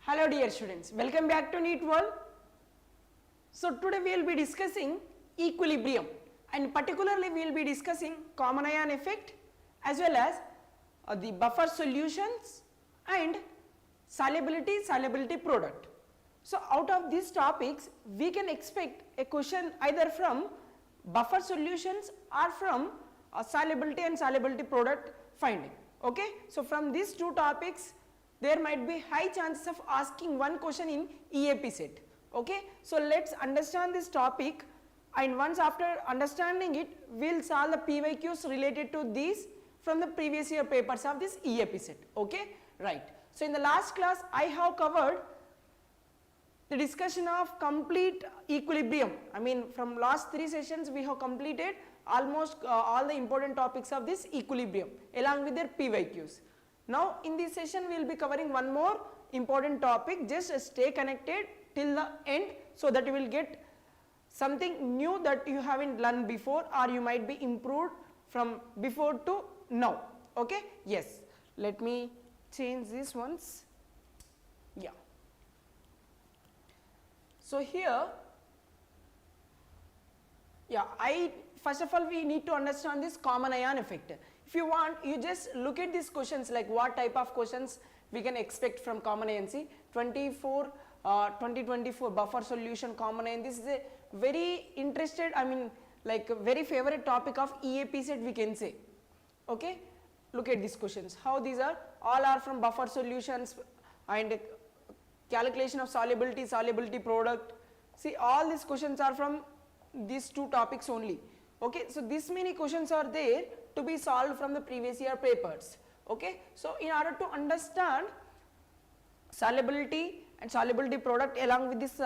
Hello dear students, welcome back to NEET World. So today we will be discussing equilibrium, and particularly we will be discussing common ion effect as well as the buffer solutions and solubility product. So out of these topics we can expect a question either from buffer solutions or from solubility and solubility product finding. Okay, so from these two topics there might be high chances of asking one question in EAPCET. Okay, so let's understand this topic, and once after understanding it we will solve the PYQs related to these from the previous year papers of this EAPCET. Okay, right. So in the last class I have covered the discussion of complete equilibrium. I mean, from last 3 sessions we have completed almost all the important topics of this equilibrium along with their PYQs. Now in this session we will be covering one more important topic. Just stay connected till the end so that you will get something new that you haven't learned before, or you might be improved from before to now. Okay, yes, let me change these ones. Yeah, so here, first of all we need to understand this common ion effect. If you want, you just look at these questions, like what type of questions we can expect from common ion. See, 2024 buffer solution common ion, this is a very interested, I mean like a very favorite topic of EAPCET we can say. Okay, look at these questions, how these are, all are from buffer solutions and calculation of solubility product. See, all these questions are from these two topics only. Okay, so this many questions are there to be solved from the previous year papers. Okay, so in order to understand solubility and solubility product along with this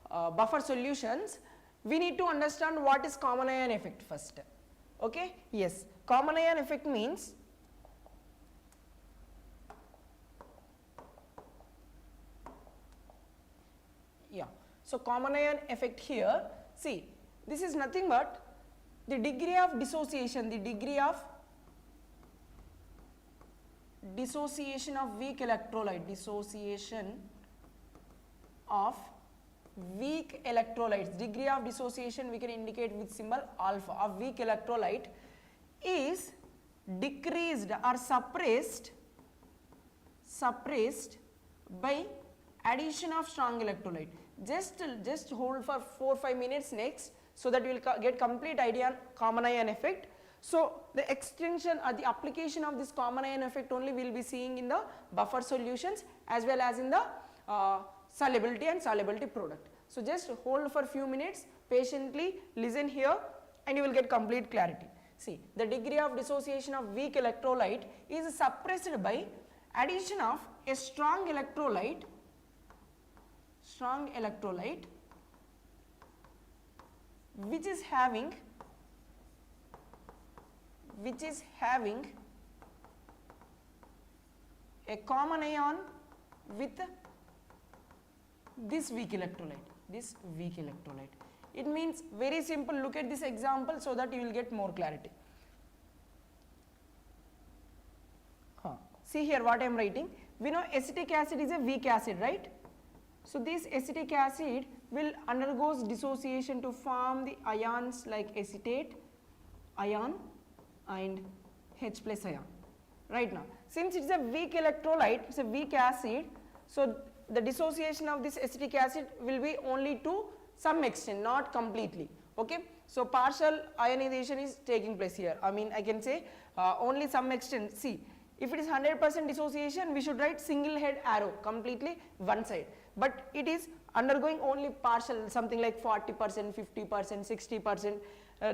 buffer solutions, we need to understand what is common ion effect first. Okay, yes, common ion effect means so common ion effect here, see, this is nothing but the degree of dissociation, of weak electrolyte, degree of dissociation we can indicate with symbol alpha of weak electrolyte is decreased or suppressed by addition of strong electrolyte. Just hold for 4-5 minutes next, so that you will get complete idea on common ion effect. So the extension or the application of this common ion effect only we will be seeing in the buffer solutions as well as in the solubility and solubility product. So just hold for few minutes, patiently listen here, and you will get complete clarity. See, the degree of dissociation of weak electrolyte is suppressed by addition of a strong electrolyte which is having a common ion with this weak electrolyte. It means very simple. Look at this example so that you will get more clarity. See here what I am writing. We know acetic acid is a weak acid, right? So this acetic acid will undergoes dissociation to form the ions like acetate ion and H plus ion. Right now, since it is a weak electrolyte, it is a weak acid, so the dissociation of this acetic acid will be only to some extent, not completely. Okay, so partial ionization is taking place here. I mean, I can say only some extent. See, if it is 100% dissociation, we should write single head arrow, completely one side. But it is undergoing only partial, something like 40%, 50%, 60%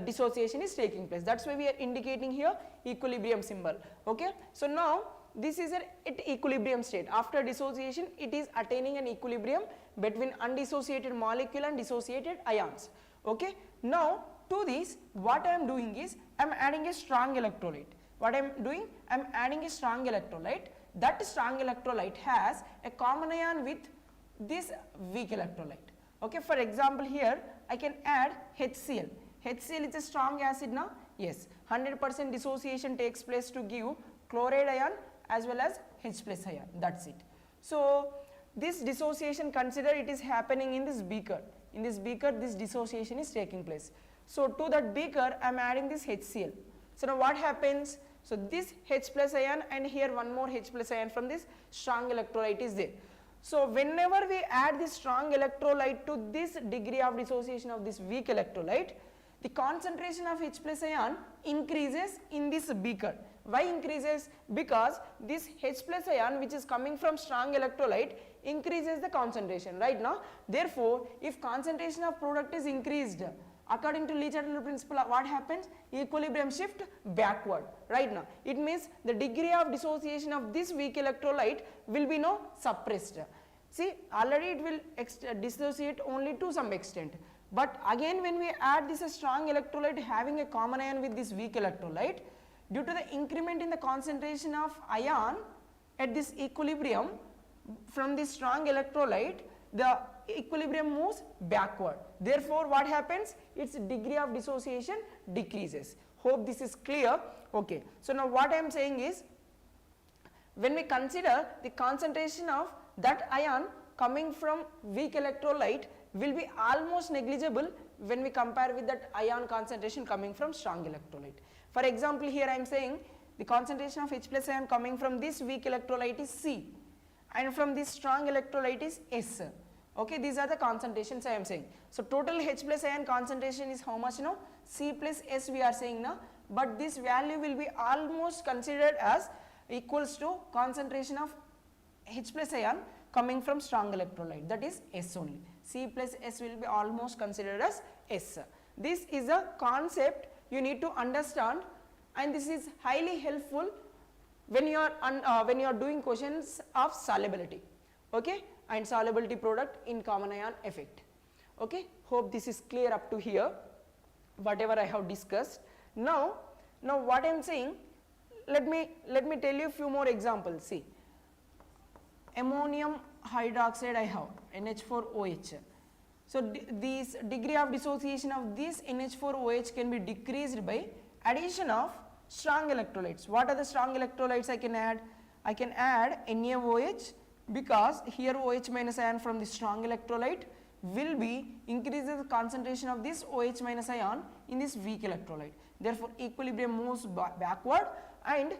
dissociation is taking place. That's why we are indicating here equilibrium symbol. Okay, so now this is at equilibrium state. After dissociation, it is attaining an equilibrium between undissociated molecule and dissociated ions. Okay, now to this what I am doing is I am adding a strong electrolyte. What I am doing, I am adding a strong electrolyte. That strong electrolyte has a common ion with this weak electrolyte. Okay, for example here I can add HCl. HCl is a strong acid now. Yes, 100% dissociation takes place to give chloride ion as well as H plus ion, that's it. So this dissociation, consider it is happening in this beaker. In this beaker, this dissociation is taking place. So to that beaker, I am adding this HCl. So now what happens? So this H plus ion and here one more H plus ion from this strong electrolyte is there. So whenever we add this strong electrolyte to this degree of dissociation of this weak electrolyte, the concentration of H plus ion increases in this beaker. Why increases? Because this H plus ion which is coming from strong electrolyte increases the concentration, right now. Therefore, if concentration of product is increased, according to Le-Chatterton principle, what happens? Equilibrium shift backward, right now. It means the degree of dissociation of this weak electrolyte will be now suppressed. See, already it will dissociate only to some extent. But again when we add this strong electrolyte having a common ion with this weak electrolyte, due to the increment in the concentration of ion at this equilibrium from this strong electrolyte, the equilibrium moves backward. Therefore, what happens? Its degree of dissociation decreases. Hope this is clear. Okay. So now what I am saying is, when we consider the concentration of that ion coming from weak electrolyte will be almost negligible when we compare with that ion concentration coming from strong electrolyte. For example, here I am saying the concentration of H plus ion coming from this weak electrolyte is C and from this strong electrolyte is S. Okay, these are the concentrations I am saying. So total H plus ion concentration is how much now? C plus S we are saying now, but this value will be almost considered as equals to concentration of H plus ion coming from strong electrolyte, that is S only. C plus S will be almost considered as S. This is a concept you need to understand, and this is highly helpful when you are doing questions of solubility, okay, and solubility product in common ion effect. Okay, hope this is clear up to here, whatever I have discussed. Now what I am saying, let me tell you a few more examples. See, ammonium hydroxide I have, NH4OH. So this degree of dissociation of this NH4OH can be decreased by addition of strong electrolytes. What are the strong electrolytes I can add? I can add NaOH, because here OH minus ion from the strong electrolyte will be increases the concentration of this OH minus ion in this weak electrolyte. Therefore, equilibrium moves backward and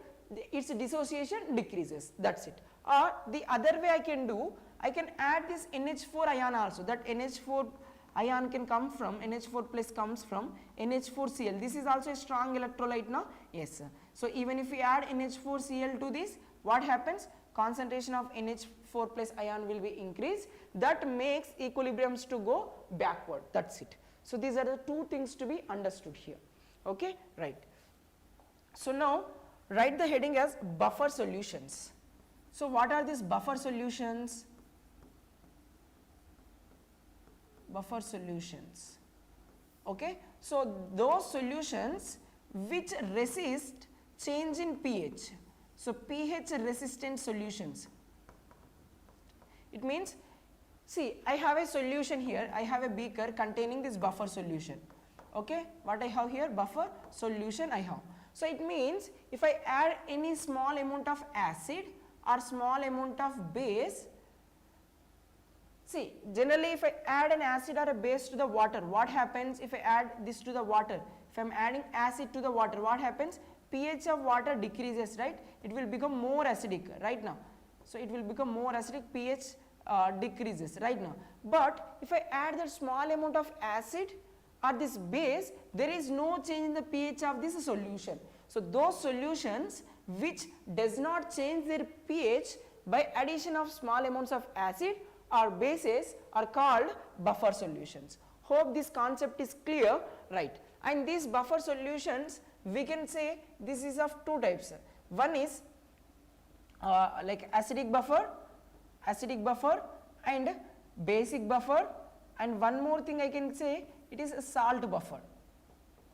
its dissociation decreases. That's it. Or the other way I can do, I can add this NH4 ion also. That NH4 ion can come from, NH4 plus comes from NH4Cl. This is also a strong electrolyte now. Yes. So even if we add NH4Cl to this, what happens? Concentration of NH4 plus ion will be increased. That makes equilibriums to go backward. That's it. So these are the two things to be understood here. Okay, right. So now write the heading as buffer solutions. So what are these buffer solutions? Buffer solutions. Okay, so those solutions which resist change in pH. So pH resistant solutions. It means, see, I have a solution here, I have a beaker containing this buffer solution. Okay, what I have here? Buffer solution I have. So it means if I add any small amount of acid or small amount of base, see, generally if I add an acid or a base to the water, what happens if I add this to the water? If I am adding acid to the water, what happens? pH of water decreases, right? It will become more acidic right now. So it will become more acidic, pH decreases right now. But if I add that small amount of acid or this base, there is no change in the pH of this solution. So those solutions which does not change their pH by addition of small amounts of acid or bases are called buffer solutions. Hope this concept is clear, right? And these buffer solutions, we can say this is of two types. One is like acidic buffer and basic buffer, and one more thing I can say, it is a salt buffer.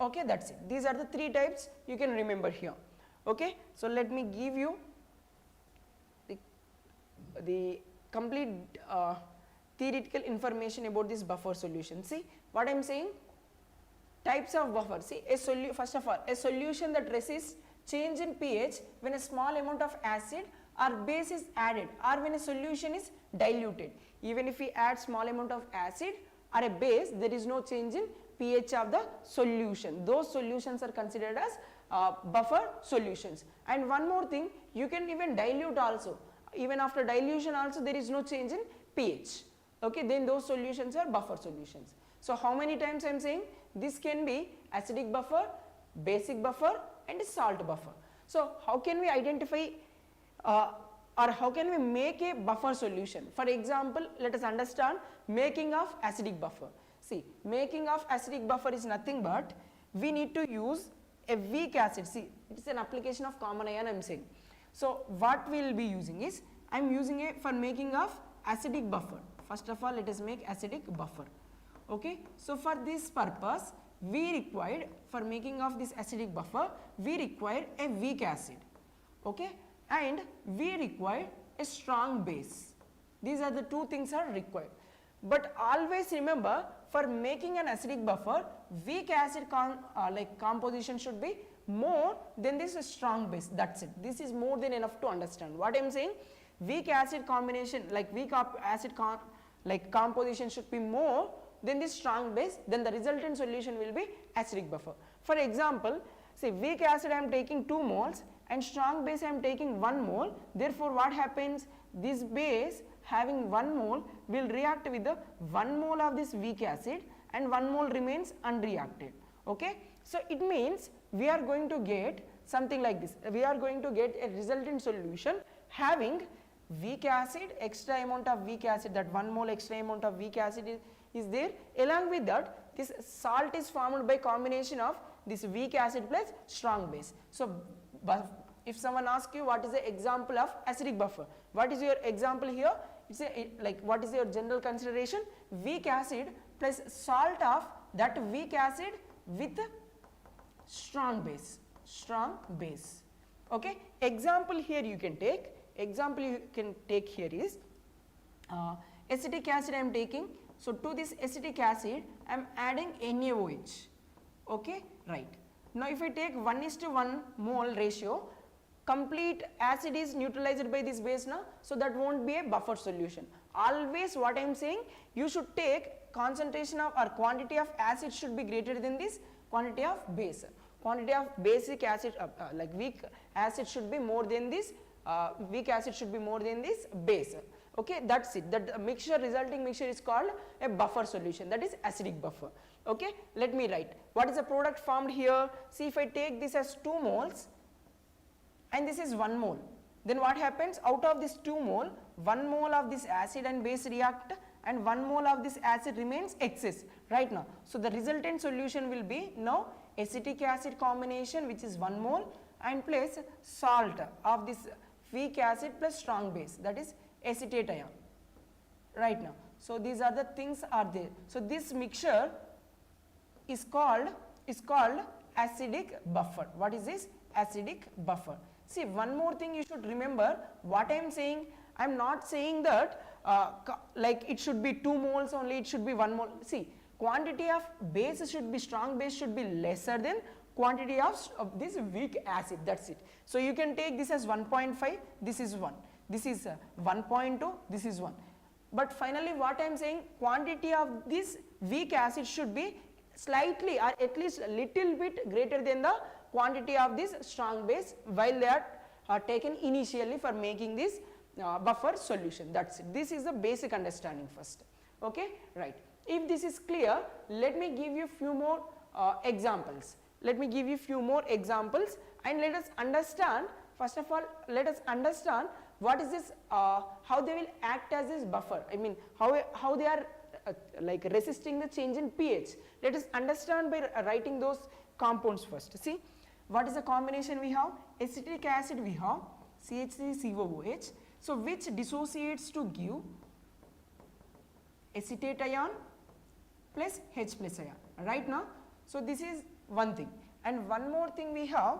Okay, that's it. These are the three types you can remember here. Okay, so let me give you the complete theoretical information about this buffer solution. See what I am saying? Types of buffer. See, first of all, a solution that resists change in pH when a small amount of acid or base is added or when a solution is diluted. Even if we add small amount of acid or a base, there is no change in pH of the solution. Those solutions are considered as buffer solutions. And one more thing, you can even dilute also. Even after dilution also there is no change in pH. Okay, then those solutions are buffer solutions. So how many times I am saying this can be acidic buffer, basic buffer and salt buffer. So how can we identify or how can we make a buffer solution? For example, let us understand making of acidic buffer. See, making of acidic buffer is nothing but we need to use a weak acid. See, it is an application of common ion I am saying. So what we will be using is, I am using it for making of acidic buffer. First of all, let us make acidic buffer. Okay, so for this purpose we required, for making of this acidic buffer we require a weak acid. Okay, and we require a strong base. These are the two things are required. But always remember, for making an acidic buffer, weak acid composition should be more than this strong base. That's it. This is more than enough to understand what I am saying. Weak acid combination, composition should be more than this strong base, then the resultant solution will be acidic buffer. For example, say weak acid I am taking 2 moles and strong base I am taking 1 mole. Therefore what happens, this base having 1 mole will react with the 1 mole of this weak acid and 1 mole remains unreacted. Okay, so it means we are going to get something like this. We are going to get a resultant solution having weak acid, extra amount of weak acid, that 1 mole extra amount of weak acid is there. Along with that, this salt is formed by combination of this weak acid plus strong base. So if someone asks you what is the example of acidic buffer, what is your example here? It's a, what is your general consideration? Weak acid plus salt of that weak acid with strong base, Okay, example here you can take. Example you can take here is acetic acid I am taking. So to this acetic acid I am adding NaOH. Okay, right. Now if I take 1:1 mole ratio, complete acid is neutralized by this base now, so that won't be a buffer solution. Always what I am saying, you should take concentration of or quantity of acid should be greater than this quantity of base. Quantity of basic acid weak acid should be more than this weak acid should be more than this base. Okay, that's it. That mixture, resulting mixture is called a buffer solution, that is acidic buffer. Okay, let me write what is the product formed here. See, if I take this as 2 moles and this is 1 mole, then what happens, out of this 2 mole, 1 mole of this acid and base react and 1 mole of this acid remains excess right now. So the resultant solution will be now acetic acid combination, which is 1 mole, and plus salt of this weak acid plus strong base, that is acetate ion right now. So these are the things are there. So this mixture is called acidic buffer. What is this? Acidic buffer. See, one more thing you should remember, what I am saying, I am not saying that it should be 2 moles only, it should be 1 mole. See, quantity of base should be, strong base should be lesser than quantity of this weak acid, that's it. So you can take this as 1.5, this is 1, this is 1.2, this is 1. But finally what I am saying, quantity of this weak acid should be slightly or at least a little bit greater than the quantity of this strong base while they are taken initially for making this buffer solution, that's it. This is the basic understanding first. Okay, right. If this is clear, let me give you few more examples. Let me give you few more examples and let us understand, first of all let us understand what is this, how they will act as this buffer, I mean how they are resisting the change in pH. Let us understand by writing those compounds first. See, what is the combination we have? Acetic acid we have CH3COOH, so which dissociates to give acetate ion plus H plus ion right now. So this is one thing, and one more thing we have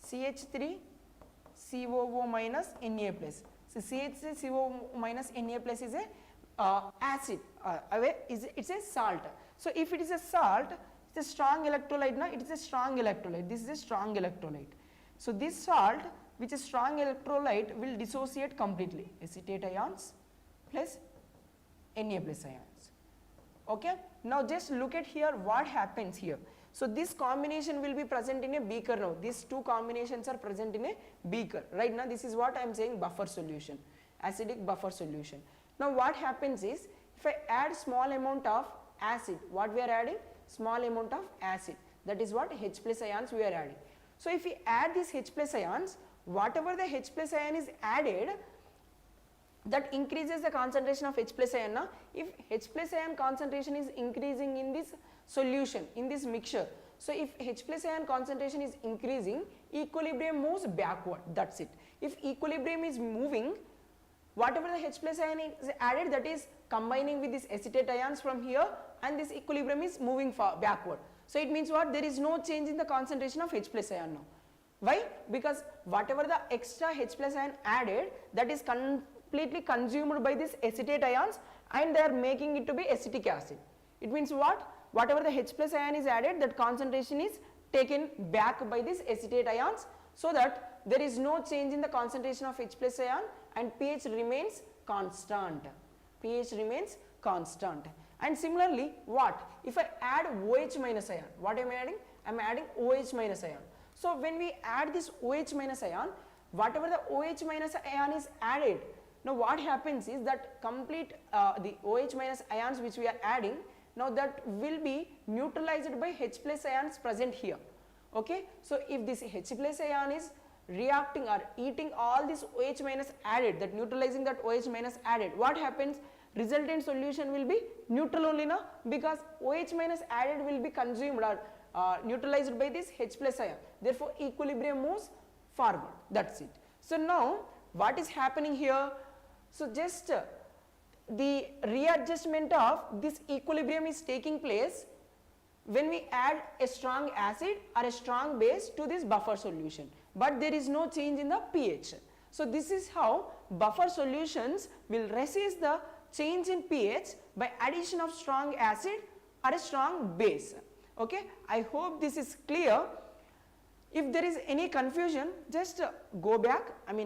CH3COO minus Na plus. So CH3COO minus Na plus is a acid, it's a salt. So if it is a salt, it's a strong electrolyte now, it is a strong electrolyte, this is a strong electrolyte. So this salt which is strong electrolyte will dissociate completely, acetate ions plus Na plus ions. Okay, now just look at here what happens here. So this combination will be present in a beaker now. These two combinations are present in a beaker. Right now this is what I am saying, buffer solution, acidic buffer solution. Now what happens is, if I add small amount of acid, what we are adding? Small amount of acid, that is what H plus ions we are adding. So if we add these H plus ions, whatever the H plus ion is added, that increases the concentration of H plus ion. Now if H plus ion concentration is increasing in this solution, in this mixture, so if H plus ion concentration is increasing, equilibrium moves backward, that's it. If equilibrium is moving, whatever the H plus ion is added, that is combining with this acetate ions from here, and this equilibrium is moving backward. So it means what? There is no change in the concentration of H plus ion now. Why? Because whatever the extra H plus ion added, that is completely consumed by this acetate ions, and they are making it to be acetic acid. It means what? Whatever the H plus ion is added, that concentration is taken back by this acetate ions, so that there is no change in the concentration of H plus ion and pH remains constant. pH remains constant. And similarly, what? If I add OH minus ion, what am I adding? I am adding OH minus ion. So when we add this OH minus ion, whatever the OH minus ion is added, now what happens is that complete the OH minus ions which we are adding, now that will be neutralized by H plus ions present here. Okay, so if this H plus ion is reacting or eating all this OH minus added, that neutralizing that OH minus added, what happens? Resultant solution will be neutral only now, because OH minus added will be consumed or neutralized by this H plus ion. Therefore equilibrium moves forward, that's it. So now what is happening here? So just the readjustment of this equilibrium is taking place when we add a strong acid or a strong base to this buffer solution, but there is no change in the pH. So this is how buffer solutions will resist the change in pH by addition of strong acid or a strong base. Okay, I hope this is clear. If there is any confusion, just go back and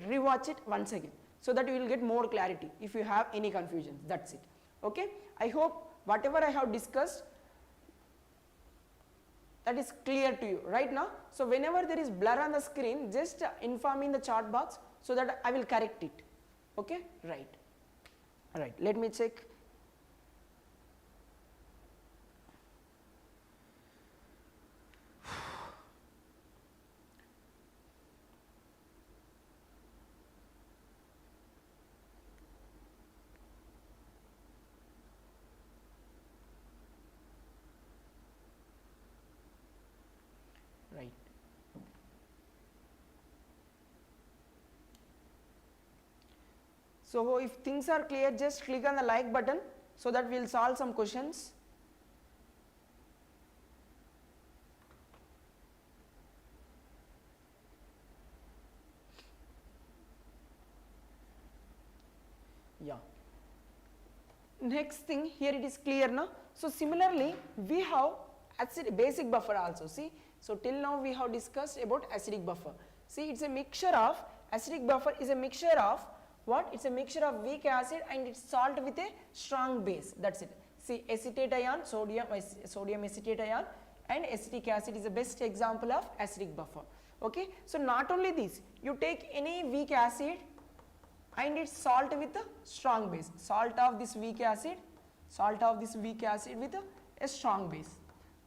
rewatch it once again, so that you will get more clarity if you have any confusions. That's it. Okay, I hope whatever I have discussed, that is clear to you right now. So whenever there is blur on the screen, just inform me in the chat box so that I will correct it. Okay, right. Alright, let me check. Right. So if things are clear, just click on the like button so that we will solve some questions. Yeah. Next thing, here it is clear now. So similarly, we have basic buffer also. See, so till now we have discussed about acidic buffer. See, it's a mixture of, acidic buffer is a mixture of what? It's a mixture of weak acid and it's salt with a strong base. That's it. See, acetate ion, sodium acetate ion, and acetic acid is the best example of acidic buffer. Okay, so not only this, you take any weak acid and it's salt with a strong base. Salt of this weak acid with a strong base.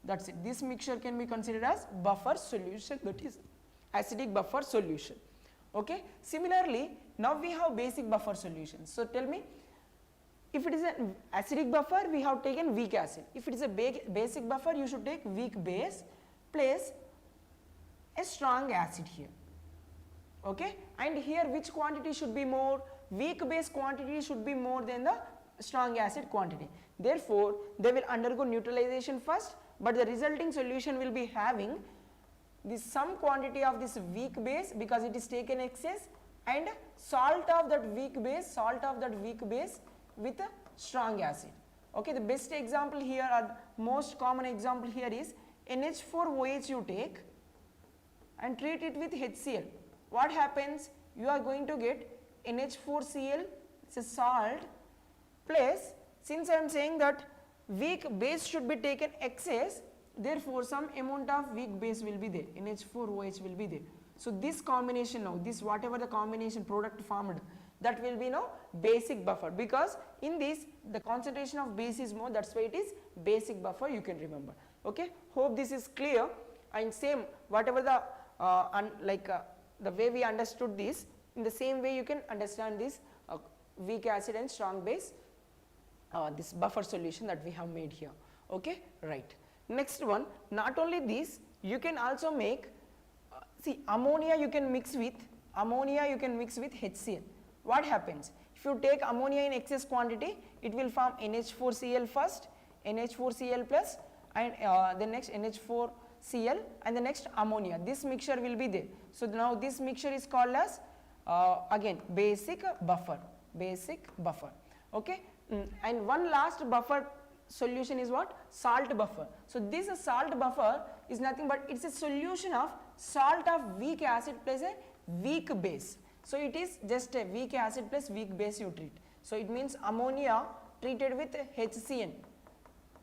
That's it. This mixture can be considered as buffer solution, that is acidic buffer solution. Okay. Similarly, now we have basic buffer solution. So tell me, if it is an acidic buffer, we have taken weak acid. If it is a basic buffer, you should take weak base plus a strong acid here. Okay, and here which quantity should be more? Weak base quantity should be more than the strong acid quantity. Therefore, they will undergo neutralization first, but the resulting solution will be having this some quantity of this weak base because it is taken excess, and salt of that weak base with a strong acid. Okay, the best example here or most common example here is NH4OH you take and treat it with HCl. What happens? You are going to get NH4Cl, it's a salt, plus since I am saying that weak base should be taken excess, therefore some amount of weak base will be there, NH4OH will be there. So this combination now, this whatever the combination product formed, that will be now basic buffer, because in this the concentration of base is more, that's why it is basic buffer, you can remember. Okay, hope this is clear. And same whatever the the way we understood this, in the same way you can understand this weak acid and strong base, this buffer solution that we have made here. Okay, right. Next one, not only this, you can also make see ammonia you can mix with HCl. What happens? If you take ammonia in excess quantity, it will form NH4Cl first, NH4Cl plus, and the next NH4Cl, and the next ammonia. This mixture will be there. So now this mixture is called as again basic buffer. Okay, and one last buffer solution is what? Salt buffer. So this salt buffer is nothing but it's a solution of salt of weak acid plus a weak base. So it is just a weak acid plus weak base you treat. So it means ammonia treated with HCN.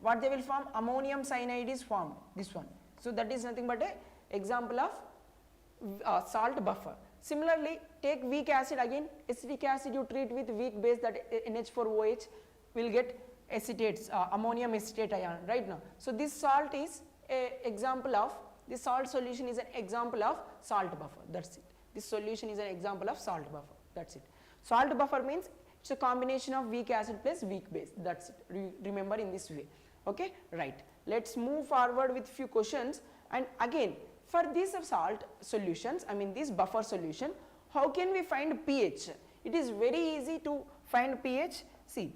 What they will form? Ammonium cyanide is formed, this one. So that is nothing but a example of salt buffer. Similarly, take weak acid, again acetic acid you treat with weak base, that NH4OH will get acetates, ammonium acetate ion right now. So this salt is a example of, this salt solution is an example of salt buffer, that's it. This solution is an example of salt buffer, that's it. Salt buffer means it's a combination of weak acid plus weak base, that's it. Remember in this way. Okay, right. Let's move forward with few questions. And again, for these salt solutions, I mean this buffer solution, how can we find pH? It is very easy to find pH. See,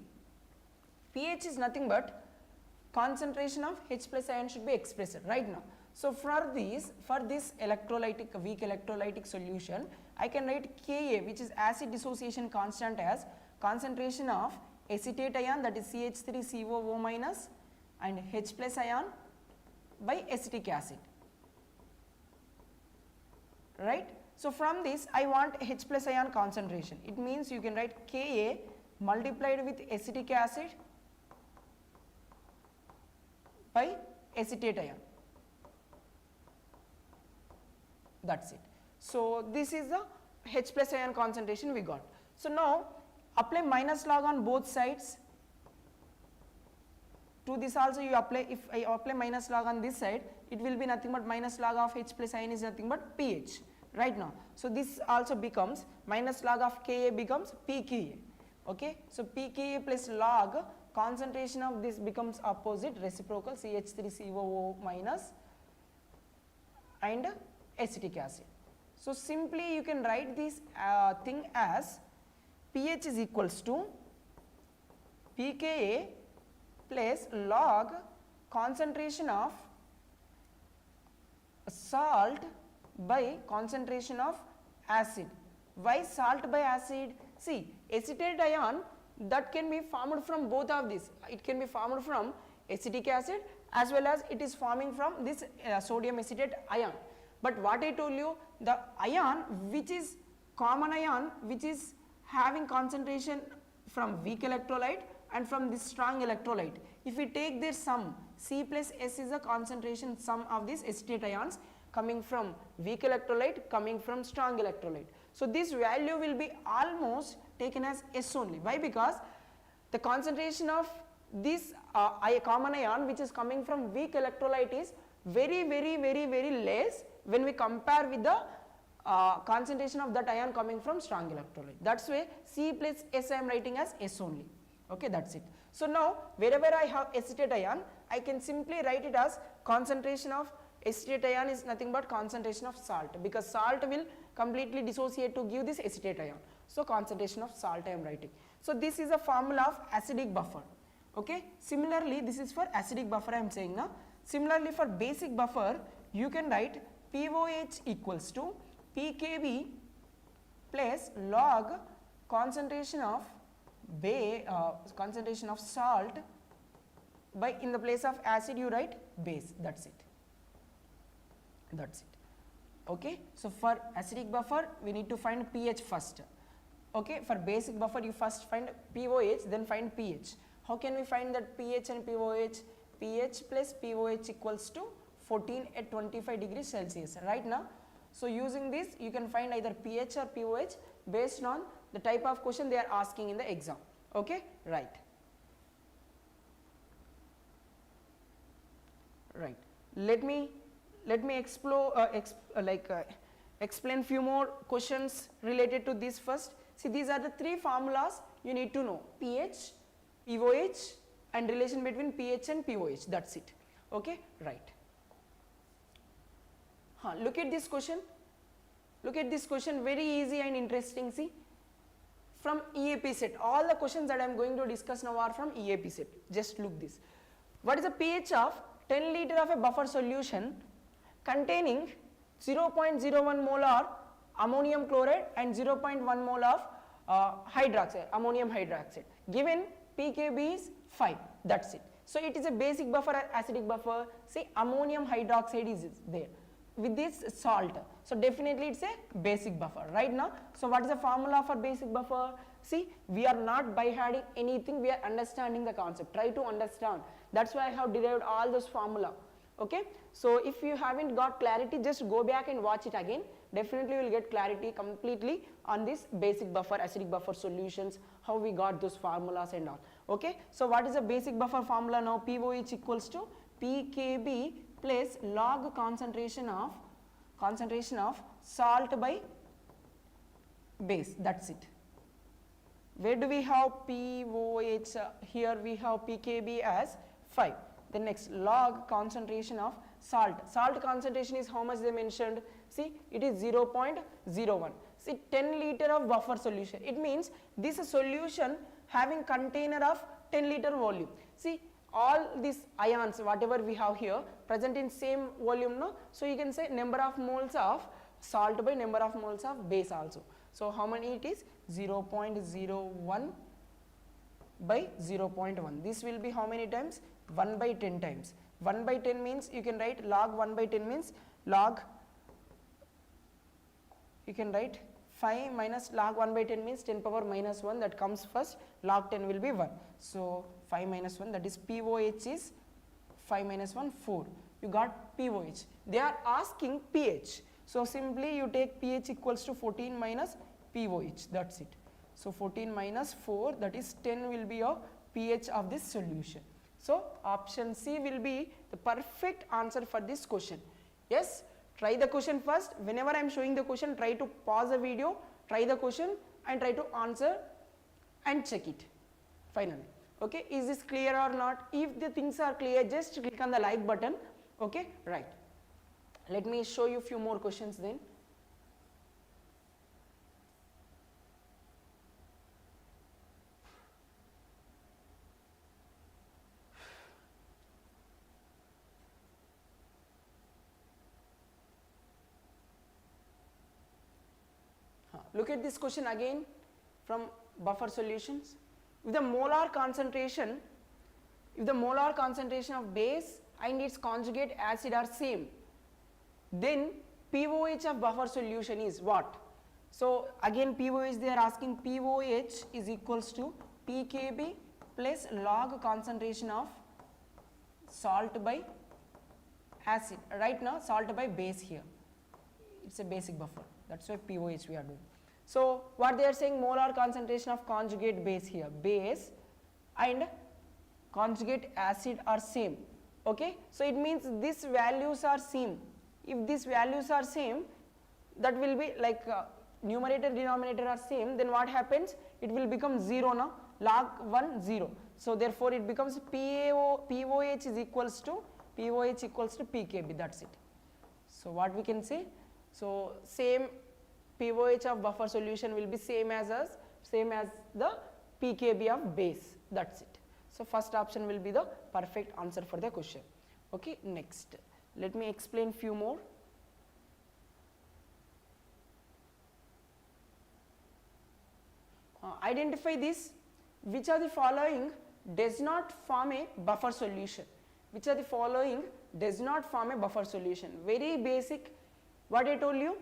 pH is nothing but concentration of H plus ion should be expressed right now. So for this electrolytic, weak electrolytic solution, I can write Ka, which is acid dissociation constant, as concentration of acetate ion, that is CH3COO minus, and H plus ion by acetic acid, right. So from this I want H plus ion concentration. It means you can write Ka multiplied with acetic acid by acetate ion, that's it. So this is the H plus ion concentration we got. So now apply minus log on both sides. To this also you apply, if I apply minus log on this side, it will be nothing but minus log of H plus ion is nothing but pH right now. So this also becomes minus log of Ka becomes pKa. Okay, so pKa plus log concentration of this becomes opposite, reciprocal, CH3COO minus and acetic acid. So simply you can write this thing as pH is equals to pKa plus log concentration of salt by concentration of acid. Why salt by acid? See, acetate ion that can be formed from both of these. It can be formed from acetic acid as well as it is forming from this sodium acetate ion. But what I told you, the ion which is common ion which is having concentration from weak electrolyte and from this strong electrolyte, if we take their sum, C plus S is the concentration sum of these acetate ions coming from weak electrolyte, coming from strong electrolyte. So this value will be almost taken as S only. Why? Because the concentration of this common ion which is coming from weak electrolyte is very less when we compare with the concentration of that ion coming from strong electrolyte. That's why C plus S I am writing as S only. Okay, that's it. So now wherever I have acetate ion, I can simply write it as concentration of acetate ion is nothing but concentration of salt, because salt will completely dissociate to give this acetate ion. So concentration of salt I am writing. So this is a formula of acidic buffer. Okay, similarly this is for acidic buffer I am saying now. Similarly for basic buffer you can write POH equals to pKb plus log concentration of salt by, in the place of acid you write base, that's it. Okay, so for acidic buffer we need to find pH first. Okay, for basic buffer you first find pOH, then find pH. How can we find that pH and pOH? pH plus pOH equals to 14 at 25 degrees Celsius, right now. So using this you can find either pH or pOH based on the type of question they are asking in the exam. Okay, right. Right. Let me explore explain few more questions related to this first. See, these are the three formulas you need to know: pH, pOH, and relation between pH and pOH. That's it. Okay, right. Look at this question. Look at this question, very easy and interesting. See, from EAPCET, all the questions that I am going to discuss now are from EAPCET. Just look this. What is the pH of 10 liter of a buffer solution containing 0.01 molar ammonium chloride and 0.1 mole of hydroxide, ammonium hydroxide? Given pKb is 5, that's it. So it is a basic buffer or acidic buffer. See, ammonium hydroxide is there with this salt, so definitely it's a basic buffer, right now. So what is the formula for basic buffer? See, we are not by hiding anything, we are understanding the concept. Try to understand. That's why I have derived all those formula. Okay, so if you haven't got clarity, just go back and watch it again. Definitely you will get clarity completely on this basic buffer, acidic buffer solutions, how we got those formulas and all. Okay, so what is the basic buffer formula now? pOH equals to pKb plus log concentration of salt by base. That's it. Where do we have pOH? Here we have pKb as 5. The next, log concentration of salt. Salt concentration is how much they mentioned? See, it is 0.01. See, 10 liter of buffer solution. It means this solution having container of 10 liter volume. See, all these ions whatever we have here present in same volume, no? So you can say number of moles of salt by number of moles of base also. So how many it is? 0.01 by 0.1. This will be how many times? 1 by 10 times. 1 by 10 means you can write log 1 by 10 means log, you can write 5 minus log 1 by 10 means 10 power minus 1, that comes first, log 10 will be 1. So 5 minus 1, that is pOH is 5 minus 1, 4. You got pOH. They are asking pH. So simply you take pH equals to 14 minus pOH, that's it. So 14 minus 4, that is 10 will be your pH of this solution. So option C will be the perfect answer for this question. Yes, try the question first. Whenever I am showing the question, try to pause the video, try the question and try to answer and check it finally. Okay, is this clear or not? If the things are clear, just click on the like button. Okay, right. Let me show you few more questions then. Look at this question again from buffer solutions. If the molar concentration of base and its conjugate acid are same, then pOH of buffer solution is what? So again pOH they are asking, pOH is equals to pKb plus log concentration of salt by acid. Right now salt by base here, it's a basic buffer, that's why pOH we are doing. So what they are saying, molar concentration of conjugate base here, base and conjugate acid are same. Okay, so it means these values are same. If these values are same, that will be like numerator denominator are same, then what happens? It will become 0 now, log 1 0. So therefore it becomes pOH is equals to pKb, that's it. So what we can say? So same pOH of buffer solution will be same as the pKb of base, that's it. So first option will be the perfect answer for the question. Okay, next let me explain few more. Identify this, which are the following does not form a buffer solution. Which are the following does not form a buffer solution? Very basic What I told you,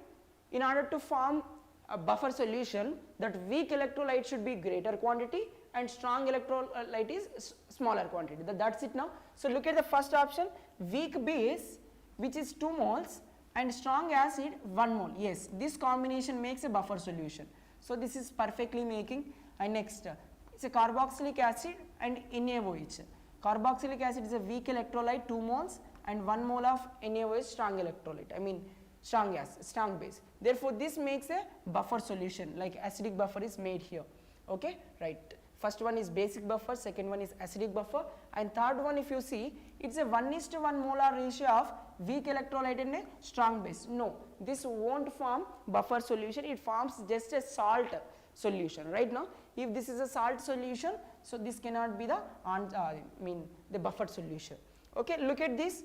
in order to form a buffer solution, that weak electrolyte should be greater quantity and strong electrolyte is smaller quantity. That's it now. So look at the first option, weak base which is 2 moles and strong acid 1 mole. Yes, this combination makes a buffer solution. So this is perfectly making. And next, it's a carboxylic acid and NaOH. Carboxylic acid is a weak electrolyte 2 moles and 1 mole of NaOH strong electrolyte, I mean strong acid, strong base. Therefore this makes a buffer solution, like acidic buffer is made here. Okay, right. First one is basic buffer, second one is acidic buffer, and third one if you see, it's a 1:1 molar ratio of weak electrolyte and a strong base. No, this won't form buffer solution, it forms just a salt solution. Right now, if this is a salt solution, so this cannot be the the buffer solution. Okay, look at this,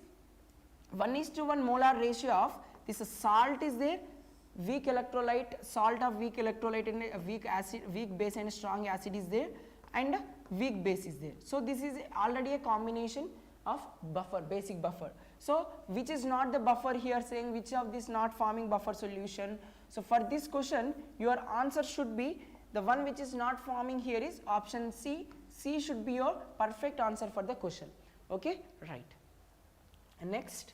1:1 molar ratio of this salt is there, weak electrolyte, salt of weak electrolyte and a weak acid, weak base and strong acid is there, and weak base is there. So this is already a combination of buffer, basic buffer. So which is not the buffer here, saying which of this not forming buffer solution. So for this question your answer should be the one which is not forming here is option C. C should be your perfect answer for the question. Okay, right. And next,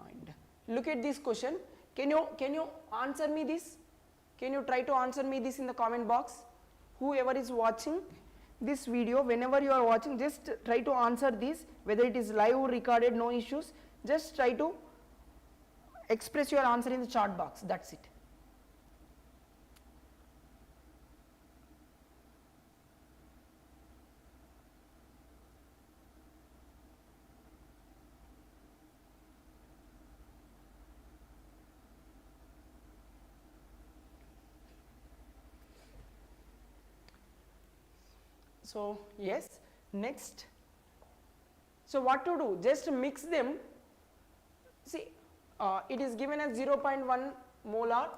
and look at this question. Can you answer me this? Can you try to answer me this in the comment box? Whoever is watching this video, whenever you are watching, just try to answer this, whether it is live or recorded, no issues. Just try to express your answer in the chat box, that's it. So yes, next, so what to do, just mix them. See, it is given as 0.1 molar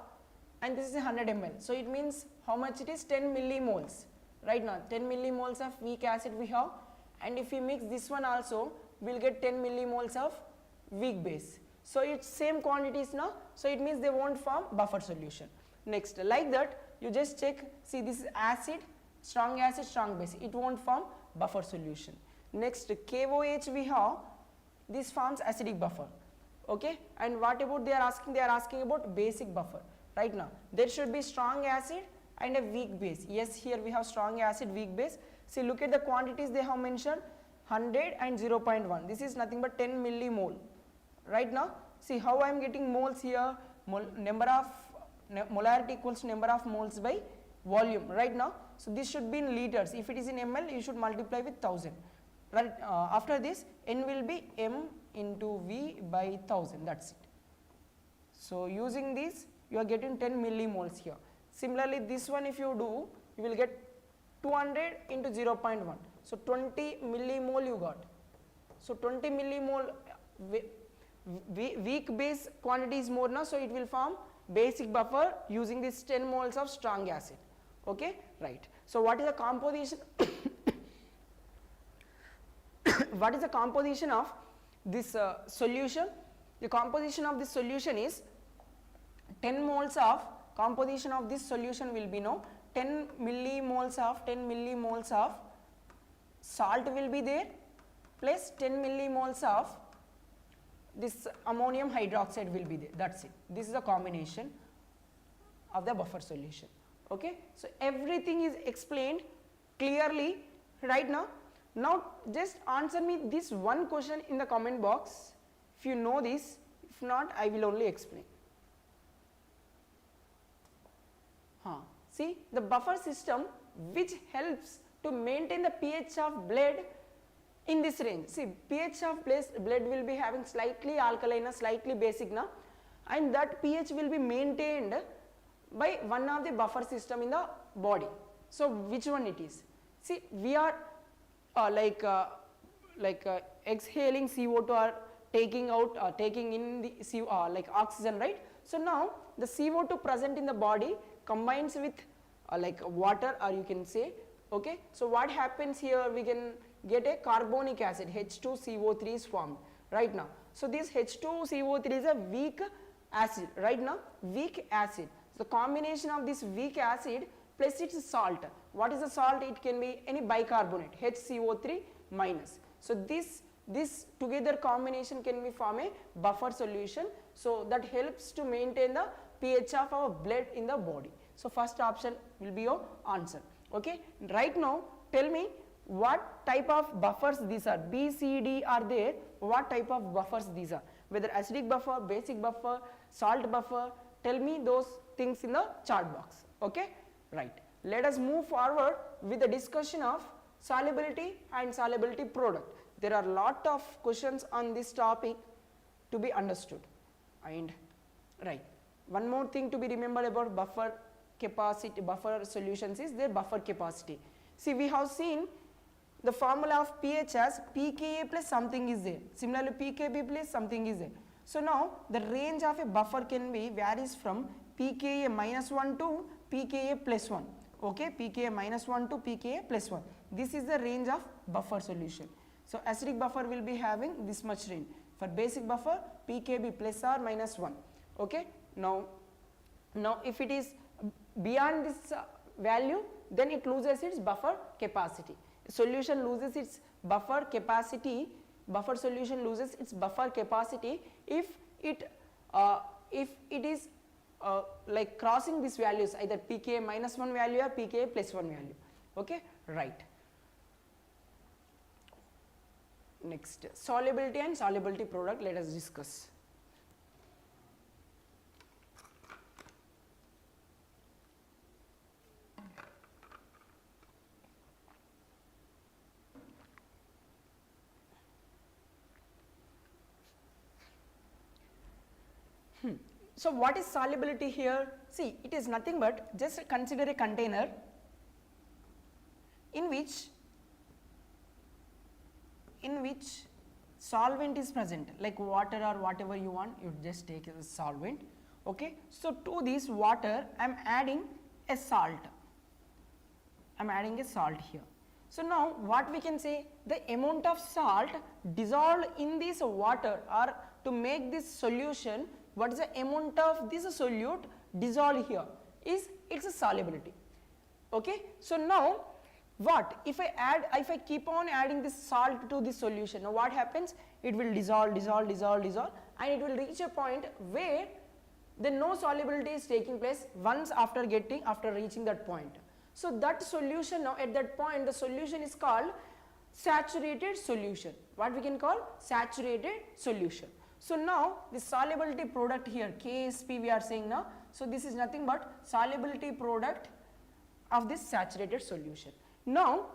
and this is 100 ml, so it means how much it is, 10 millimoles. Right now 10 millimoles of weak acid we have, and if we mix this one also we will get 10 millimoles of weak base. So it's same quantities now, so it means they won't form buffer solution. Next, like that you just check, see this is acid, strong base, it won't form buffer solution. Next, KOH we have, this forms acidic buffer. Okay, and what about they are asking about basic buffer. Right now there should be strong acid and a weak base. Yes, here we have strong acid, weak base. See, look at the quantities they have mentioned, 100 and 0.1, this is nothing but 10 millimole. Right now, see how I am getting moles here, number of molarity equals number of moles by volume. Right now, so this should be in liters. If it is in ml, you should multiply with 1000. Right, after this N will be M into V by 1000, that's it. So using this you are getting 10 millimoles here. Similarly this one if you do, you will get 200 into 0.1, so 20 millimole you got. So 20 millimole, weak base quantity is more now, so it will form basic buffer using this 10 moles of strong acid. Okay, right. So what is the composition what is the composition of this solution? The composition of this solution is 10 moles of, composition of this solution will be now 10 millimoles of salt will be there, plus 10 millimoles of this ammonium hydroxide will be there, that's it. This is a combination of the buffer solution. Okay, so everything is explained clearly right now. Now just answer me this one question in the comment box if you know this, if not I will only explain. See, the buffer system which helps to maintain the pH of blood in this range. See, pH of blood will be having slightly alkaline, slightly basic now, and that pH will be maintained by one of the buffer system in the body. So which one it is? See, we are exhaling CO2 or taking out taking in the like oxygen, right? So now the CO2 present in the body combines with like water, or you can say, okay, so what happens here, we can get a carbonic acid, H2CO3 is formed right now. So this H2CO3 is a weak acid right now, weak acid. So combination of this weak acid plus its salt. What is the salt? It can be any bicarbonate, HCO3 minus. So this together combination can be form a buffer solution. So that helps to maintain the pH of our blood in the body. So first option will be your answer. Okay. Right now tell me what type of buffers these are. B, C, D are there. What type of buffers these are? Whether acidic buffer, basic buffer, salt buffer. Tell me those things in the chat box. Okay. Right. Let us move forward with the discussion of solubility and solubility product. There are lot of questions on this topic to be understood. And right, one more thing to be remembered about buffer capacity, buffer solutions is their buffer capacity. See, we have seen the formula of pH as pKa plus something is there. Similarly, pKb plus something is there. So now the range of a buffer can be varies from pKa minus 1 to pKa plus 1. Okay, pKa minus 1 to pKa plus 1. This is the range of buffer solution. So acidic buffer will be having this much range. For basic buffer, pKb plus or minus 1. Okay. Now if it is beyond this value, then it loses its buffer capacity. Solution loses its buffer capacity. Buffer solution loses its buffer capacity if it is like crossing these values, either pKa minus 1 value or pKa plus 1 value. Okay. Right. Next, solubility and solubility product, let us discuss. So what is solubility here? See, it is nothing but just consider a container in which solvent is present, like water or whatever you want, you just take as solvent. Okay. So to this water I am adding a salt. I am adding a salt here. So now what we can say, the amount of salt dissolved in this water, or to make this solution, what is the amount of this solute dissolved here is its solubility. Okay. So now what if I keep on adding this salt to this solution, now what happens? It will dissolve and it will reach a point where then no solubility is taking place once after reaching that point. So that solution, now at that point the solution is called saturated solution. What we can call saturated solution. So now the solubility product here, KSP we are saying now. So this is nothing but solubility product of this saturated solution. Now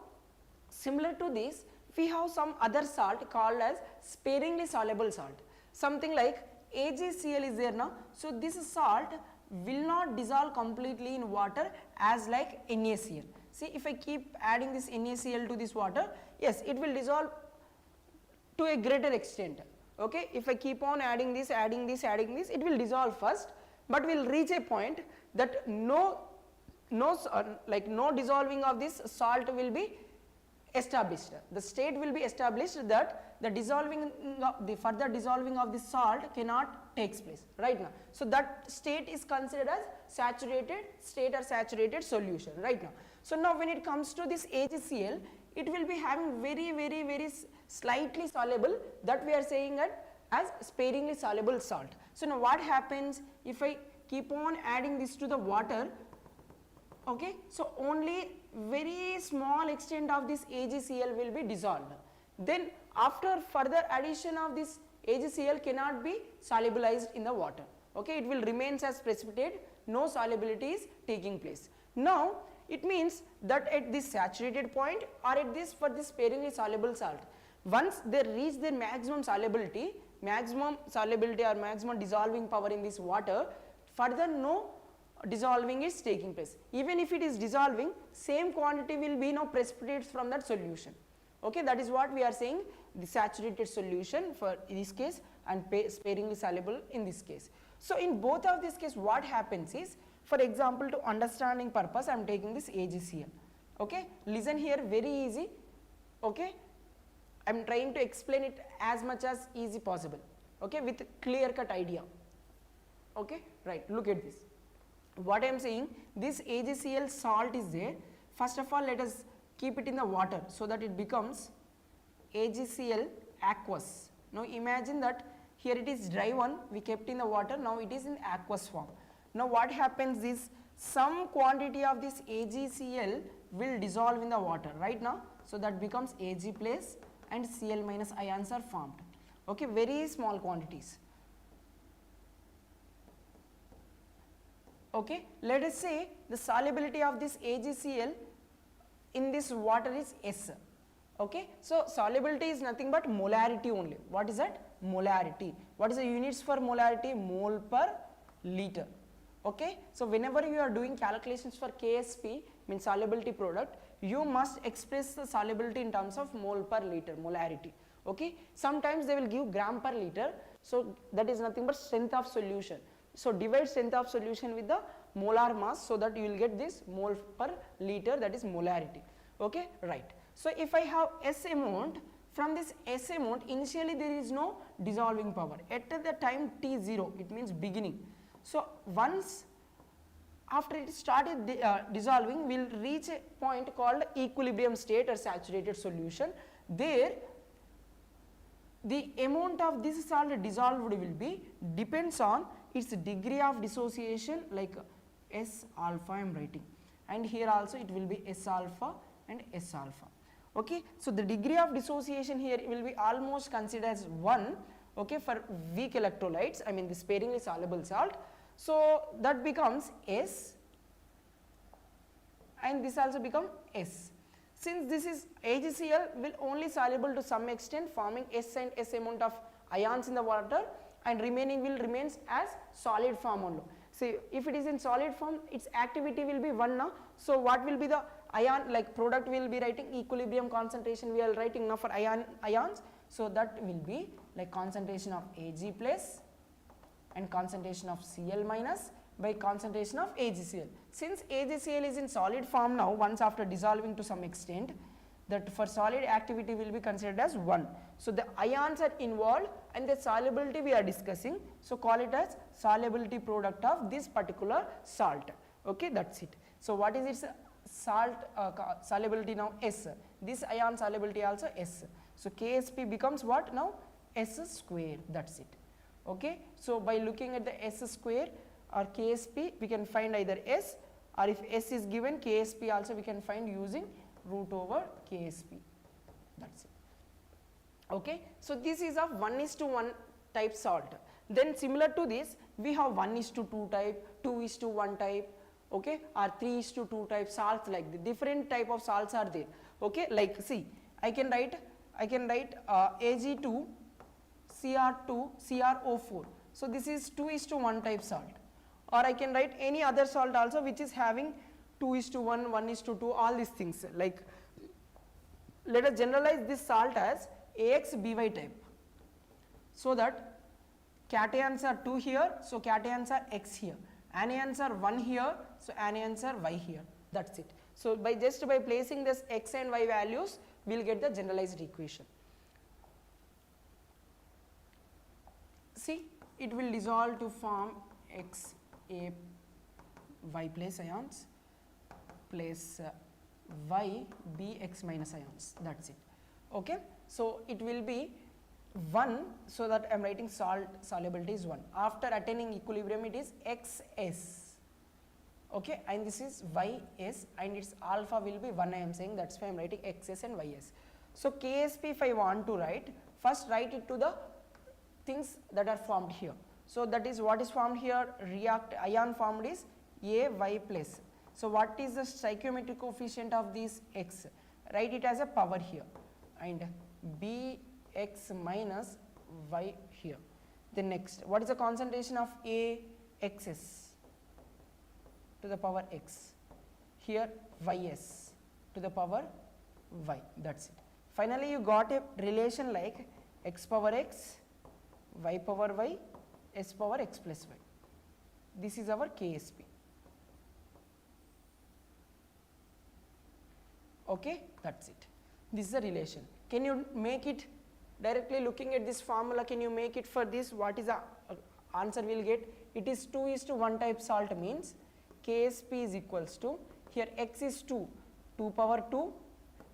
similar to this we have some other salt called as sparingly soluble salt, something like AgCl is there now. So this salt will not dissolve completely in water as like NaCl. See, if I keep adding this NaCl to this water, yes, it will dissolve to a greater extent. Okay, if I keep on adding this, it will dissolve first, but will reach a point that no dissolving of this salt will be established. The state will be established that the further dissolving of the salt cannot takes place right now. So that state is considered as saturated state or saturated solution right now. So now when it comes to this AgCl, it will be having very slightly soluble, that we are saying as sparingly soluble salt. So now what happens if I keep on adding this to the water? Okay, so only very small extent of this AgCl will be dissolved. Then after further addition of this AgCl cannot be solubilized in the water. Okay, it will remain as precipitate, no solubility is taking place. Now it means that at this saturated point or at this for this sparingly soluble salt, once they reach their maximum solubility or maximum dissolving power in this water, further no dissolving is taking place. Even if it is dissolving, same quantity will be now precipitates from that solution. Okay, that is what we are saying, the saturated solution for this case and sparingly soluble in this case. So in both of these cases what happens is, for example, to understanding purpose I am taking this AgCl. Okay, listen here, very easy. Okay, I am trying to explain it as much as easy possible, okay, with clear cut idea. Okay, right, look at this. What I am saying, this AgCl salt is there. First of all, let us keep it in the water so that it becomes AgCl aqueous. Now imagine that here it is dry one, we kept in the water, now it is in aqueous form. Now what happens is, some quantity of this AgCl will dissolve in the water right now, so that becomes Ag plus and Cl minus ions are formed, okay, very small quantities. Okay, let us say the solubility of this AgCl in this water is S. Okay, so solubility is nothing but molarity only. What is that? Molarity. What is the units for molarity? Mole per liter. Okay, so whenever you are doing calculations for KSP, means solubility product, you must express the solubility in terms of mole per liter, molarity. Okay, sometimes they will give gram per liter, so that is nothing but strength of solution. So divide strength of solution with the molar mass, so that you will get this mole per liter, that is molarity. Okay, right. So if I have S amount, from this S amount initially there is no dissolving power at the time T0, it means beginning. So once after it started dissolving, we will reach a point called equilibrium state or saturated solution. There the amount of this salt dissolved will be depends on its degree of dissociation, like S alpha I am writing, and here also it will be S alpha and S alpha. Okay, so the degree of dissociation here will be almost considered as 1, okay, for weak electrolytes, I mean the sparingly soluble salt. So that becomes S and this also become S. Since this is AgCl will only soluble to some extent, forming S and S amount of ions in the water, and remaining will remains as solid form only. See, if it is in solid form, its activity will be 1 now. So what will be the ion, like product will be writing equilibrium concentration, we are writing now for ions. So that will be like concentration of Ag plus and concentration of Cl minus by concentration of AgCl. Since AgCl is in solid form now, once after dissolving to some extent, that for solid activity will be considered as 1. So the ions are involved and the solubility we are discussing, so call it as solubility product of this particular salt. Okay, that's it. So what is its salt solubility now? S. This ion solubility also S. So KSP becomes what now? S square, that's it. Okay, so by looking at the S square or KSP, we can find either S, or if S is given, KSP also we can find using root over KSP, that's it. Okay, so this is of 1:1 type salt. Then similar to this, we have 1:2 type, 2:1 type, okay, or 3:2 type salts, like the different type of salts are there. Okay, like see, I can write Ag2 Cr2 CrO4. So this is 2:1 type salt, or I can write any other salt also which is having 2:1, 1:2, all these things. Like let us generalize this salt as AXBY type, so that cations are 2 here, so cations are X here, anions are 1 here, so anions are Y here, that's it. So by placing this X and Y values, we will get the generalized equation. See, it will dissolve to form X A Y plus ions plus Y B X minus ions, that's it. Okay, so it will be 1, so that I am writing salt solubility is 1. After attaining equilibrium, it is XS, okay, and this is YS, and its alpha will be 1, I am saying, that's why I am writing XS and YS. So KSP, if I want to write, first write it to the things that are formed here. So that is what is formed here, ion formed is AY plus. So what is the stoichiometric coefficient of this X? Write it as a power here, and Bx minus Y here. Then next, what is the concentration of AXS to the power X? Here Ys to the power Y, that's it. Finally you got a relation like X power X, Y power Y, S power X plus Y. This is our KSP. Okay, that's it. This is the relation. Can you make it directly looking at this formula? Can you make it for this? What is the answer we will get? It is 2:1 type salt means Ksp is equals to, here x is 2, 2 power 2,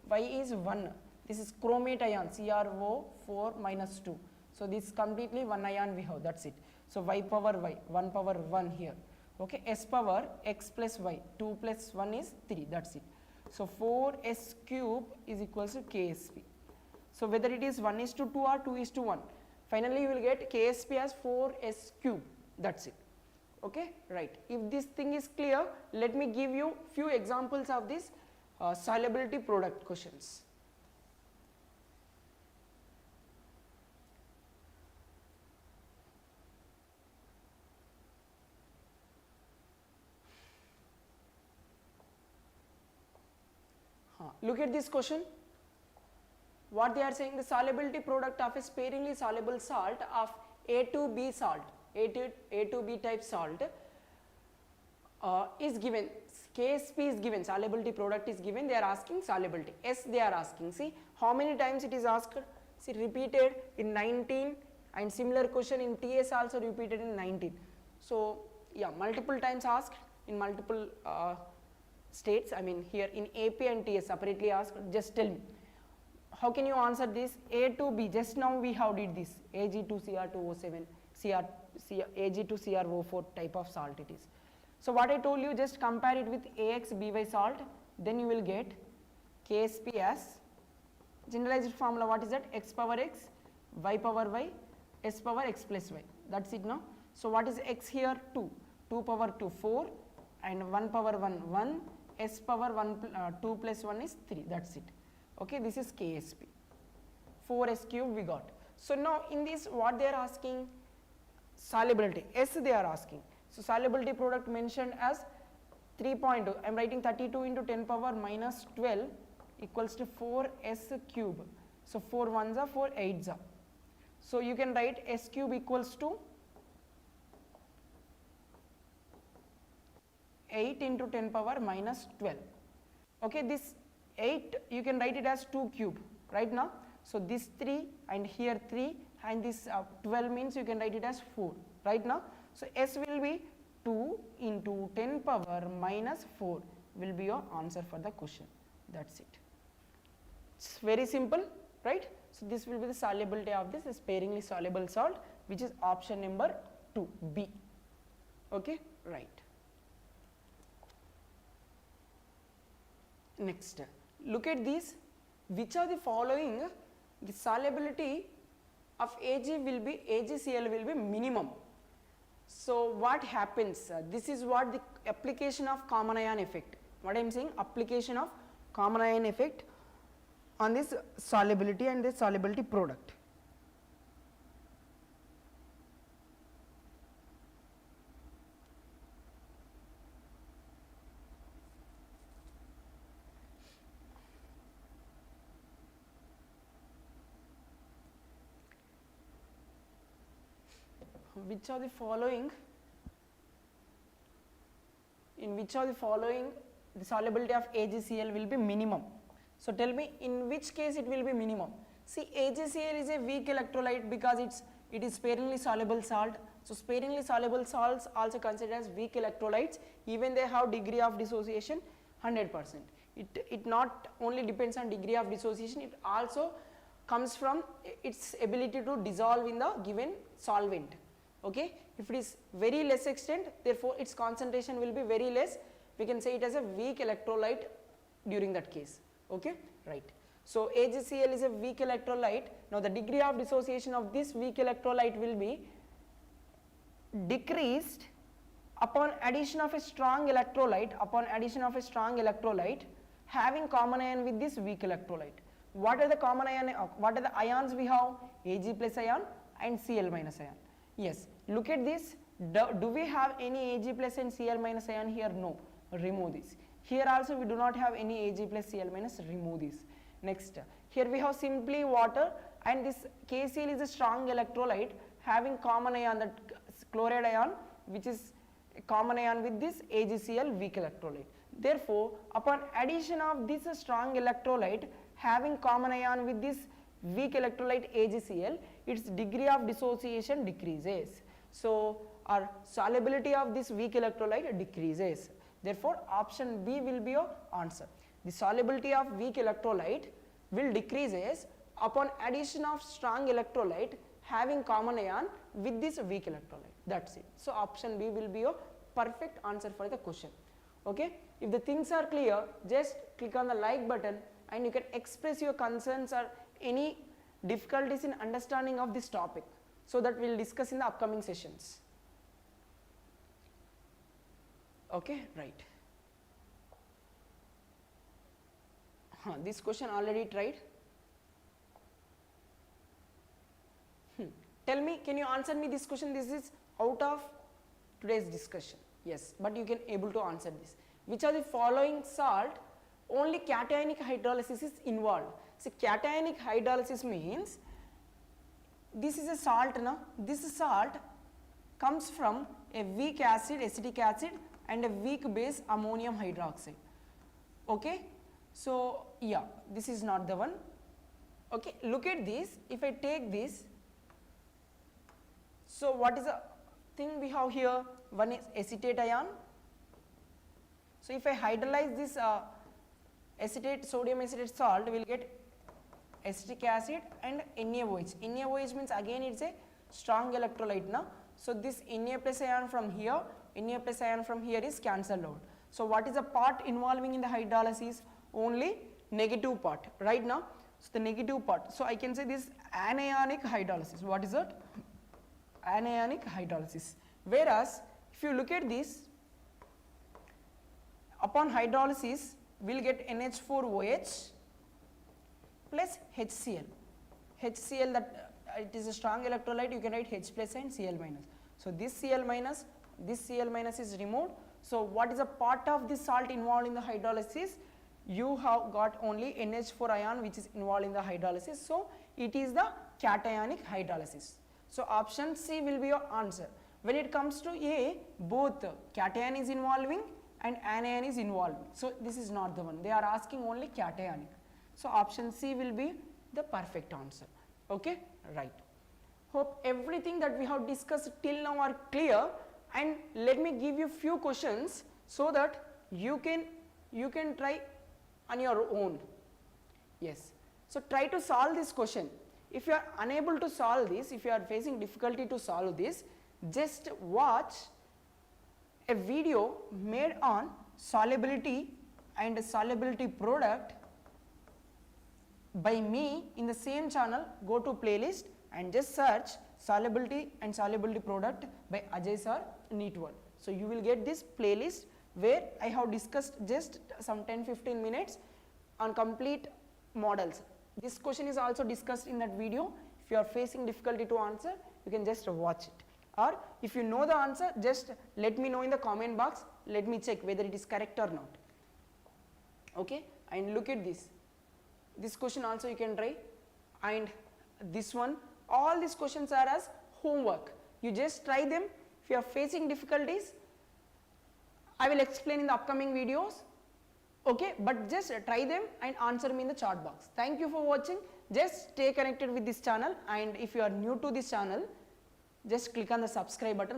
y is 1. This is chromate ion CrO4 minus 2. So this is completely 1 ion we have, that's it. So y power y, 1 power 1 here. Okay, s power x plus y, 2 plus 1 is 3, that's it. So 4s cube is equals to Ksp. So whether it is 1:2 or 2:1, finally you will get Ksp as 4s cube, that's it. Okay, right. If this thing is clear, let me give you few examples of this solubility product questions. Look at this question. What they are saying, the solubility product of a sparingly soluble salt of A2B salt, A2B type salt is given, Ksp is given, solubility product is given, they are asking solubility, S they are asking. See how many times it is asked, see repeated in 19, and similar question in TS also repeated in 19. So yeah, multiple times asked in multiple states, I mean here in AP and TS separately asked. Just tell me, how can you answer this? A to B, just now we have did this, Ag2Cr2O7, Ag2CrO4 type of salt it is. So what I told you, just compare it with AX/BY salt, then you will get Ksp as generalized formula. What is that? X power x, y power y, s power x plus y, that's it now. So what is x here? 2, 2 power 2 4, and 1 power 1 1, s power 2 plus 1 is 3, that's it. Okay, this is Ksp, 4s cube we got. So now in this what they are asking, solubility, S they are asking. So solubility product mentioned as 3.2, I am writing 32 into 10 power minus 12 equals to 4s cube. So 4 ones are 4 8s are. So you can write s cube equals to 8 into 10 power minus 12. Okay, this 8 you can write it as 2 cube right now. So this 3 and here 3 and this 12 means you can write it as 4 right now. So S will be 2 into 10 power minus 4 will be your answer for the question, that's it. It's very simple, right? So this will be the solubility of this sparingly soluble salt, which is option number 2, B. Okay, right. Next, look at these. Which of the following the solubility of AgCl will be minimum? So what happens? This is what the application of common ion effect. What I am saying, application of common ion effect on this solubility and this solubility product. Which of the following, in which of the following the solubility of AgCl will be minimum? So tell me in which case it will be minimum. See, AgCl is a weak electrolyte because it is sparingly soluble salt. So sparingly soluble salts also considered as weak electrolytes, even they have degree of dissociation 100%. It not only depends on degree of dissociation, it also comes from its ability to dissolve in the given solvent. Okay, if it is very less extent, therefore its concentration will be very less, we can say it as a weak electrolyte during that case. Okay, right. So AgCl is a weak electrolyte. Now the degree of dissociation of this weak electrolyte will be decreased upon addition of a strong electrolyte, having common ion with this weak electrolyte. What are the common ion, what are the ions we have? Ag plus ion and Cl minus ion. Yes, look at this. Do we have any Ag plus and Cl minus ion here? No, remove this. Here also we do not have any Ag plus Cl minus, remove this. Next, here we have simply water, and this KCl is a strong electrolyte having common ion, that chloride ion, which is a common ion with this AgCl weak electrolyte. Therefore, upon addition of this strong electrolyte having common ion with this weak electrolyte AgCl, its degree of dissociation decreases. So our solubility of this weak electrolyte decreases. Therefore option B will be your answer. The solubility of weak electrolyte will decreases upon addition of strong electrolyte having common ion with this weak electrolyte. That's it. So option B will be your perfect answer for the question. Okay. If the things are clear, just click on the like button and you can express your concerns or any difficulties in understanding of this topic, so that we will discuss in the upcoming sessions. Okay, right. This question already tried. Tell me, can you answer me this question? This is out of today's discussion. Yes, but you can able to answer this. Which are the following salt only cationic hydrolysis is involved? So cationic hydrolysis means this is a salt, no? This salt comes from a weak acid, acetic acid, and a weak base, ammonium hydroxide. Okay, so yeah, this is not the one. Okay, look at this. If I take this, so what is the thing we have here? One is acetate ion. So if I hydrolyze this acetate, sodium acetate salt, we will get acetic acid and NaOH. NaOH means again it's a strong electrolyte now. So this Na plus ion from here, Na plus ion from here is cancelled out. So what is the part involving in the hydrolysis? Only negative part, right now. So the negative part. So I can say this anionic hydrolysis. What is it? Anionic hydrolysis. Whereas if you look at this, upon hydrolysis we will get NH4OH plus HCl. HCl, that it is a strong electrolyte, you can write H plus and Cl minus. So this Cl minus is removed. So what is a part of this salt involved in the hydrolysis? You have got only NH4 ion which is involved in the hydrolysis. So it is the cationic hydrolysis. So option C will be your answer. When it comes to A, both cation is involving and anion is involved. So this is not the one. They are asking only cationic. So option C will be the perfect answer. Okay, right. Hope everything that we have discussed till now are clear, and let me give you few questions so that you can try on your own. Yes. So try to solve this question. If you are unable to solve this, if you are facing difficulty to solve this, just watch a video made on solubility and solubility product by me in the same channel. Go to playlist and just search solubility and solubility product by Ajay Sir NEET 1. So you will get this playlist where I have discussed just some 10-15 minutes on complete models. This question is also discussed in that video. If you are facing difficulty to answer, you can just watch it, or if you know the answer, just let me know in the comment box. Let me check whether it is correct or not. Okay, and look at this. This question also you can try, and this one, all these questions are as homework. You just try them. If you are facing difficulties, I will explain in the upcoming videos. Okay, but just try them and answer me in the chat box. Thank you for watching. Just stay connected with this channel, and if you are new to this channel, just click on the subscribe button.